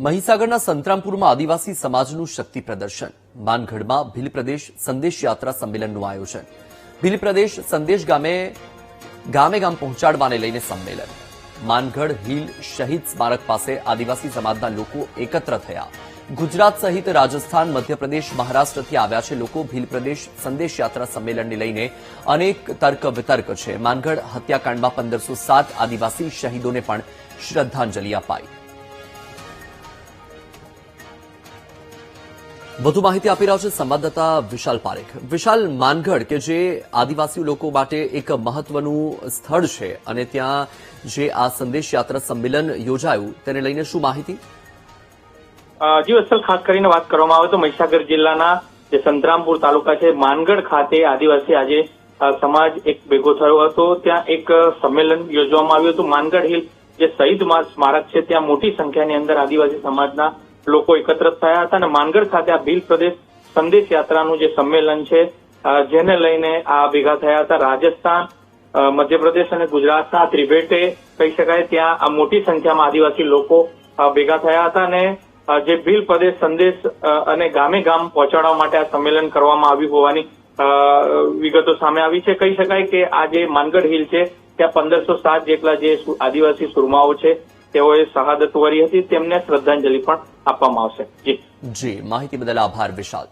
મહીસાગરના સંતરામપુરમાં આદિવાસી સમાજનું શક્તિ પ્રદર્શન, માનગઢમાં ભીલ પ્રદેશ સંદેશ યાત્રા સંમેલનનું આયોજન, ભીલ પ્રદેશ સંદેશ ગામે ગામ પહોંચાડવાને લઈને સંમેલન, માનગઢ હિલ શહીદ સ્મારક પાસે આદિવાસી સમાજના લોકો એકત્ર થયા, ગુજરાત સહિત રાજસ્થાન, મધ્યપ્રદેશ, મહારાષ્ટ્રથી આવ્યા છે લોકો ભીલ પ્રદેશ સંદેશ યાત્રા સંમેલનને લઈને અનેક તર્ક વિતર્ક છે. માનગઢ હત્યાકાંડમાં 1507 આદિવાસી શહીદોને પણ શ્રદ્ધાંજલિ અપાઈ. વધુ માહિતી આપી રહ્યા છે સંવાદદાતા વિશાલ પારેખ. વિશાલ, માનગઢ કે જે આદિવાસી લોકો માટે એક મહત્વનું સ્થળ છે અને ત્યાં જે આ સંદેશ યાત્રા સંમેલન યોજાયું તેને લઈને શું માહિતી? જી અસલ, ખાસ કરીને વાત કરવામાં આવે તો મહીસાગર જિલ્લાના જે સંતરામપુર તાલુકા છે માનગઢ ખાતે આદિવાસી આજે સમાજ એક ભેગો થયો હતો. ત્યાં એક સંમેલન યોજવામાં આવ્યું હતું. માનગઢ હિલ જે શહીદ સ્મારક છે ત્યાં મોટી સંખ્યાની અંદર આદિવાસી સમાજના લોકો એકત્ર થયા હતા અને માનગઢ ખાતે આ ભીલ પ્રદેશ સંદેશ યાત્રાનું જે સંમેલન છે જેને લઈને આ ભેગા થયા હતા. રાજસ્થાન, મધ્યપ્રદેશ અને ગુજરાતના ત્રિભેટે કહી શકાય ત્યાં આ મોટી સંખ્યામાં આદિવાસી લોકો ભેગા થયા હતા અને જે ભીલ પ્રદેશ સંદેશ અને ગામે ગામ પહોંચાડવા માટે આ સંમેલન કરવામાં આવ્યું હોવાની વિગતો સામે આવી છે. કહી શકાય કે આ જે માનગઢ હિલ છે ત્યાં 1507 જેટલા જે આદિવાસી સુરમાઓ છે તેઓએ શહાદત વરી હતી, તેમને શ્રદ્ધાંજલિ પણ આપવામાં આવશે. જી, માહિતી બદલ આભાર વિશાલ.